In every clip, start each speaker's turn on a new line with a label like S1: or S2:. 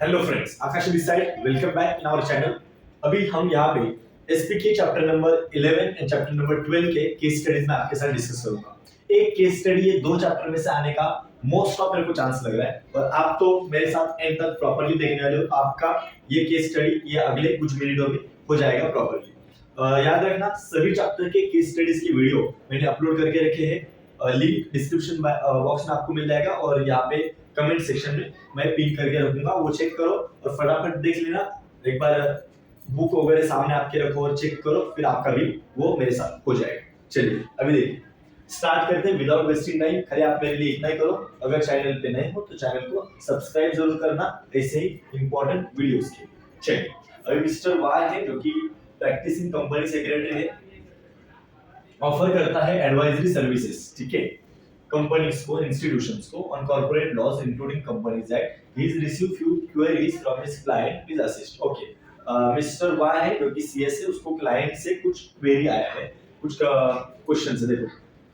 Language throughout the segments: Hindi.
S1: Hello friends, Akash this side, welcome back in our channel. अभी हम यहाँ पे SPK chapter number 11 and chapter number 12 के केस स्टडीज में आपके साथ डिस्कस करूंगा। एक केस स्टडी ये दो चैप्टर में से आने का मोस्ट ऑफ मेरे को चांस लग रहा है, और आप तो मेरे साथ एंड तक प्रॉपर्ली देखने वाले हो। आपका ये केस स्टडी ये अगले कुछ मिनटों में हो जाएगा प्रॉपर्ली। याद रखना, सभी चैप्टर के केस स्टडीज की वीडियो मैंने अपलोड करके रखे हैं। लिंक डिस्क्रिप्शन बॉक्स में आपको मिल जाएगा, और यहाँ पे कमेंट सेक्शन में मैं पिन करके रखूंगा, वो चेक करो और फटाफट देख लेना। एक बार बुक वगैरह सामने आपके रखो और चेक करो, फिर आपका भी वो मेरे साथ हो जाएगा। चलिए अभी देखिए, स्टार्ट करते हैं विदाउट वेस्टिंग टाइम। खाली आप मेरे लिए इतना ही करो, अगर चैनल पे नए हो तो चैनल को सब्सक्राइब जरूर करना, ऐसे ही इंपॉर्टेंट वीडियोस के। चलिए, अभी मिस्टर वाई है जो कि प्रैक्टिसिंग कंपनी सेक्रेटरी है, ऑफर करता है एडवाइजरी सर्विसेज, ठीक है, कंपनीज को, इंस्टीट्यूशंस को on corporate laws including companies act. He is receive few queries from his client, please assist. Okay, mister Y है जो कि सीएस है, उसको क्लाइंट से कुछ क्वेरी आया है, कुछ क्वेश्चंस है। देखो,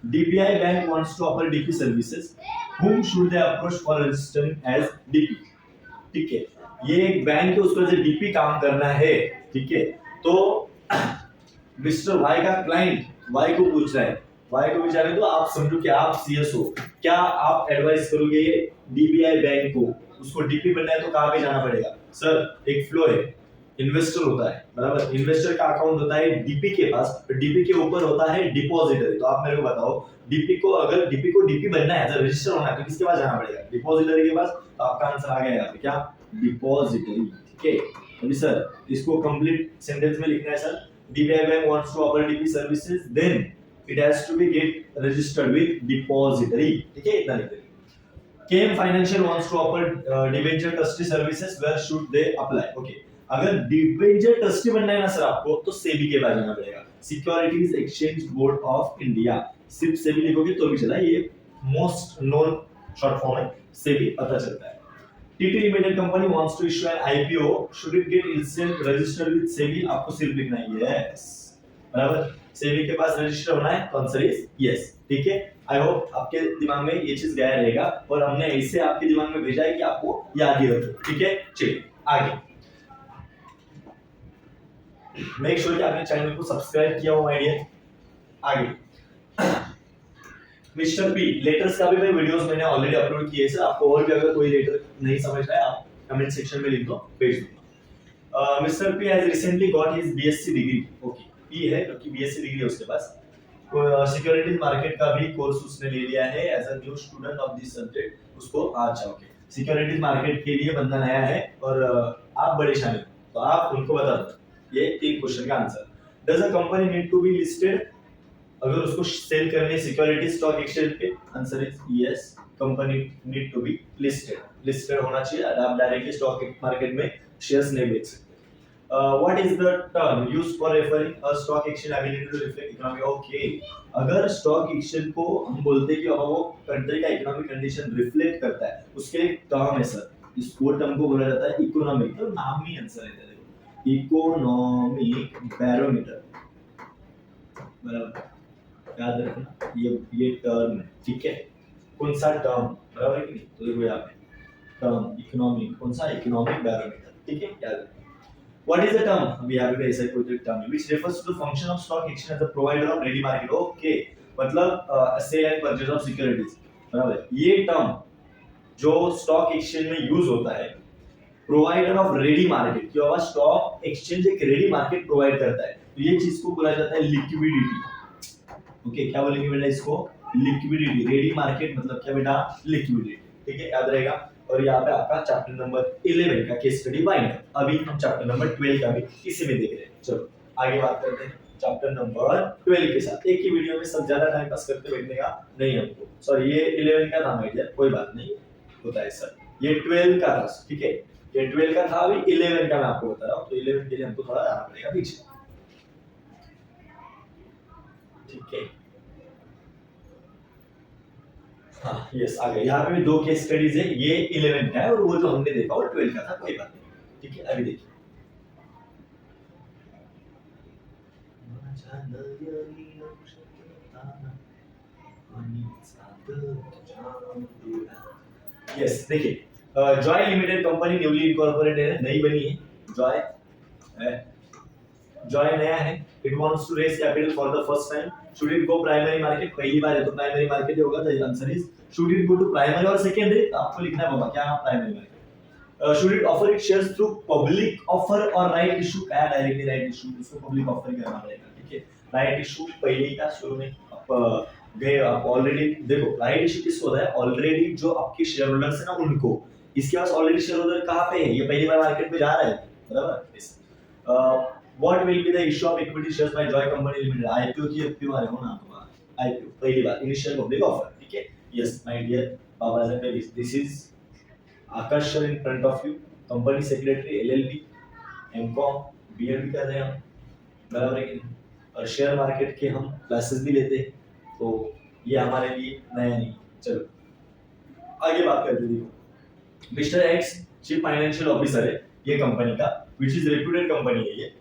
S1: DPI bank wants to offer DP services, whom should they approach for registering as DP? ठीक है, ये एक बैंक है, उसको जैसे डीपी काम करना है, ठीक है। तो मिस्टर वाई का क्लाइंट वाई को पूछ रहा है, वाई को पूछा है, तो आप समझो कि आप सीएस हो, क्या आप एडवाइस करोगे डीबीआई बैंक को, उसको डीपी बनना है तो कहां पे जाना पड़ेगा? सर, एक फ्लो है, इन्वेस्टर होता है, बराबर, इन्वेस्टर का अकाउंट होता है डीपी के पास, डीपी के ऊपर होता है डिपॉजिटरी। तो आप मेरे को बताओ, डीपी को अगर डीपी को डीपी बनना है, अगर रजिस्टर होना है, तो किसके पास जाना पड़ेगा? डिपॉजिटरी के पास। तो आपका आंसर आ गया यहाँ पे, क्या? डिपॉजिटरी, ठीक है। अभी सर इसको कंप्लीट सेंटेंस में लिखना है। Sir, DBI bank wants to offer DP services, then it has to be get registered with depository, ठीक है, इतना लिख देंगे। KM Financial wants to offer debenture trustee services, where should they apply? Okay, अगर debenture trustee बनना है ना सर आपको, तो सेबी के पास जाना पड़ेगा, securities exchange board of India. सिर्फ सेबी लिखोगे तो भी चला, ये मोस्ट नोन शॉर्ट फॉर्म है, सेबी पता चलता है। TT Limited company wants to issue an IPO. Should it get itself registered with SEBI? आपको सिर्फ लिखना है yes, बराबर। SEBI के पास रजिस्टर होना है, तो आंसर इज yes, ठीक है। आई होप आपके दिमाग में ये चीज गया रहेगा, और हमने ऐसे आपके दिमाग में भेजा है कि आपको याद ही रखो, ठीक है। चलिए आगे, मेक श्योर कि आपने चैनल को सब्सक्राइब किया हो माय डियर। आगे, मिस्टर पी, लेटर्स का भी मैं वीडियोस मैंने ऑलरेडी अपलोड किए हैं सर, आपको और भी अगर कोई लेटर नहीं समझ रहा है, आप कमेंट सेक्शन में लिख दो, भेज दूंगा। Mister P has recently got his BSc degree. Okay, P है क्योंकि बीएससी डिग्री है उसके पास। सिक्योरिटीज मार्केट का भी कोर्स उसने ले लिया है as a new student of this subject. उसको अच्छा, ओके, सिक्योरिटीज मार्केट के लिए बंदा नया है, और आप बड़े शामिल, तो आप उनको बता दो ये तीन क्वेश्चन का answer. Does a company need to be listed? अगर उसको सेल करने सिक्योरिटी स्टॉक एक्सचेंज पे, answer is yes, company need to be listed, listed होना चाहिए। आप डायरेक्टली स्टॉक मार्केट में शेयर्स नहीं बेच सकते। What is the term used for referring a stock exchange ability to reflect economy? Okay, अगर स्टॉक एक्सचेंज को हम बोलते हैं कि वो कंट्री का इकोनॉमिक कंडीशन रिफ्लेक्ट करता है, उसके एक टर्म है सर, इस वो टर्म को बोला जाता है इकोनॉमिक, तो नाम ही आंसर है, देखो, इकोनॉमिक बैरोमीटर, बराबर, याद रखना ये टर्म है, ठीक है। कौन सा टर्म, बराबर है कि नहीं? तो देखो यहाँ पे टर्म इकोनॉमिक, कौन सा? इकोनॉमिक बैरोमीटर, ठीक है, याद रखना। What is the term? अभी यहाँ पे ऐसा कोई टर्म है, which refers to the function of stock exchange as a provider of ready market. Okay, मतलब sale and purchase of securities, बराबर। ये टर्म जो स्टॉक एक्सचेंज में यूज होता है, प्रोवाइडर ऑफ रेडी मार्केट, कि बाबा स्टॉक एक्सचेंज एक रेडी मार्केट प्रोवाइड करता है, तो ये चीज को बोला जाता है लिक्विडिटी। ओके, क्या बोलेंगे बेटा इसको? लिक्विडिटी। रेडी मार्केट मतलब क्या बेटा? लिक्विडिटी, ठीक है, याद रहेगा। और यहाँ पे आपका चैप्टर नंबर 11 का केस स्टडी वाइंड अप। अभी हम चैप्टर नंबर 12 का भी इसी में देख रहे हैं। चलो आगे बात करते हैं चैप्टर नंबर 12 के साथ। एक ही वीडियो में सब ज्यादा टाइम पास करते बैठने का नहीं हमको, सॉरी, ये 11 का था आइडिया, कोई बात नहीं, होता है सर। ये 12 का था, ठीक है, ये 12 का था, अभी 11 का मैं आपको बता रहा हूँ, तो 11 के लिए हमको थोड़ा जाना पड़ेगा पीछे, ठीक है। हाँ यस, आ गए। यहाँ पे भी दो केस स्टडीज है, ये 11 का है और वो जो हमने देखा वो 12 का था, कोई बात नहीं, ठीक है। अभी देखिए, यस देखिए, Joy limited company newly incorporated है, नई बनी है। जॉय जॉय नया है। It wants to raise capital for the first time. Should it go primary market? पहली बार है तो प्राइमरी मार्केट ही होगा। The answer is should it go to primary और सेकेंडरी? आपको लिखना है बाबा क्या primary market. Should it offer it shares through public offer और राइट इशू? क्या डायरेक्टली राइट इशू, इसको पब्लिक ऑफर करना पड़ेगा। ठीक है, राइट इशू पहले का शुरू में आप गए, आप ऑलरेडी देखो राइट इशू किसको होता है? ऑलरेडी जो आपके शेयर होल्डर्स है ना उनको। इसके पास ऑलरेडी शेयर होल्डर कहाँ पे है? ये पहली बार मार्केट में जा रहा है, बराबर। What will be the issue of equity shares by Joy company limited? IPO की एफपीओ वाले हो ना, आईपीओ पहली बार इनिशियल पब्लिक ऑफर। ठीक है, यस माय डियर बाबा साहब, this is Akash sir in front of you, company secretary LLB, MCom, BEd भी कर रहे हैं हम, बराबर है कि नहीं? और शेयर मार्केट के हम क्लासेस भी लेते हैं, तो ये हमारे लिए नया नहीं। चलो आगे बात करते हैं। Mister ex chief financial officer है ये कंपनी का, विच इज रेप्यूटेड कंपनी है ये।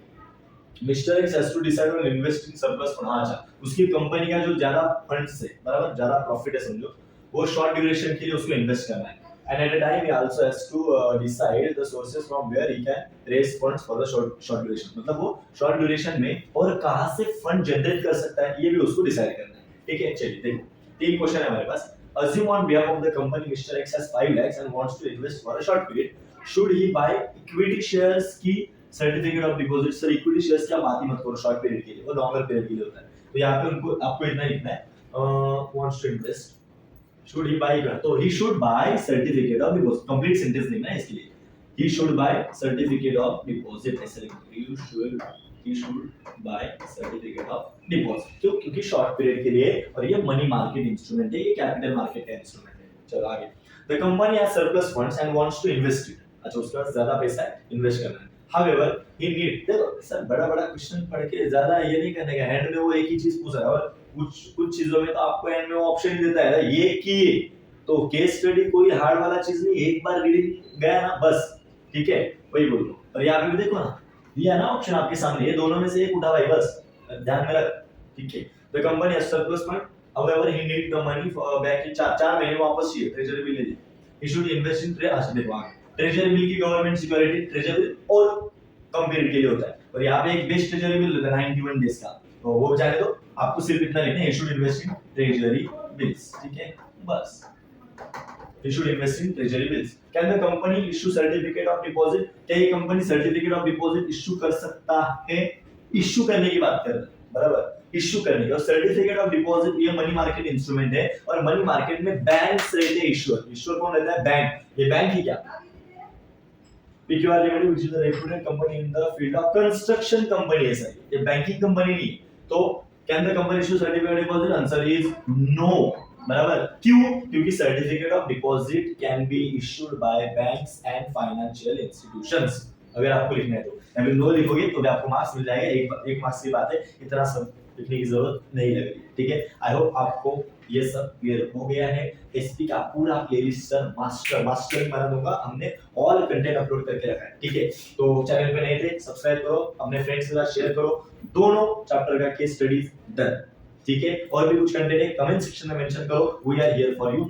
S1: Mister X has to decide on investing surplus fund. अच्छा, उसकी कंपनी का जो ज्यादा फंड्स है, बराबर, ज्यादा प्रॉफिट है समझो, वो शॉर्ट ड्यूरेशन के लिए उसको इन्वेस्ट करना है। And at a time he also has to decide the sources from where he can raise funds for the short duration. मतलब वो short duration में और कहाँ से फंड जनरेट कर सकता है ये भी उसको डिसाइड करना है। ठीक है, चलिए देखो तीन क्वेश्चन है हमारे पास। Assume on behalf of the company Mr. X has 5 lakhs and wants to invest for a short period. Should he buy equity shares की certificate of deposit? Sir equity shares की आप बात ही मत करो शॉर्ट पीरियड के लिए, वो लॉन्गर पीरियड के लिए होता है। तो यहाँ पे उनको आपको इतना लिखना है wants to invest. Should he buy? तो he should buy certificate of deposit. Complete sentence लिखना है इसके लिए। He should buy certificate of deposit ऐसे लिखना। He should buy certificate of deposit. क्यों? क्योंकि शॉर्ट पीरियड के लिए और ये मनी मार्केट इंस्ट्रूमेंट है, ये कैपिटल मार्केट का इंस्ट्रूमेंट है। चलो आगे। The company has surplus funds and wants to invest it. अच्छा, उसके पास ज्यादा पैसा है, इन्वेस्ट करना है। However, he need, देखो सर बड़ा क्वेश्चन पढ़ के ज्यादा ये नहीं करने का, हैंड में वो एक ही चीज पूछ रहा है और कुछ चीजों में तो आपको एंड में वो ऑप्शन ही देता है ना, ये किए। तो केस स्टडी कोई हार्ड वाला चीज नहीं, एक बार रीडिंग गया ना बस। ठीक है, वही बोल रहा हूँ। और यहाँ पे भी देखो ना, दिया ना ऑप्शन आपके सामने, ये दोनों में से एक उठा भाई, बस ध्यान में रख। ठीक है, the company has surplus fund, however he need the money for back in 4 महीने वापस चाहिए, ट्रेजरी बिल ले। He should invest in treasury bill की गवर्नमेंट सिक्योरिटी, ट्रेजरी बिल और कम पीरियड के लिए होता है। और यहाँ पे एक बेस्ट ट्रेजरी बिल होता है 91 डेज का, तो वो जाने दो, आपको सिर्फ इतना लिखना है, issued invest in treasury bills. ठीक है, बस issued invest in treasury bills. Can the company issue certificate of deposit? क्या ये company certificate of deposit issue कर सकता है? इशू करने की बात कर रहे हैं, बराबर, इशू करने की। और सर्टिफिकेट ऑफ डिपॉजिट ये मनी मार्केट इंस्ट्रूमेंट है, और मनी मार्केट में बैंक्स रहते हैं इशूअर। इशूअर कौन रहता है? बैंक। ये बैंक ही क्या? PQR Limited, which is a reputed company in the field of construction company है सर, ये बैंकिंग कंपनी नहीं। तो can the company issue certificate of deposit? Answer is no, बराबर। क्यों? क्योंकि certificate of deposit can be issued by banks and financial institutions. अगर आपको लिखना है तो अगर नो लिखोगे तो भी आपको मार्क्स मिल जाएगा। एक मार्क्स की बात है, इतना सब लिखने की जरूरत नहीं लग रही। ठीक है, आई होप आपको ये सब क्लियर हो गया है। एसपी का पूरा प्लेलिस्ट सर मास्टर बना दूंगा, हमने ऑल कंटेंट अपलोड करके रखा है। ठीक है, तो चैनल पे नए थे सब्सक्राइब करो, अपने फ्रेंड्स के साथ शेयर करो। दोनों चैप्टर का केस स्टडीज डन। ठीक है, और भी कुछ कंटेंट है कमेंट सेक्शन में मेंशन करो, we are here for you.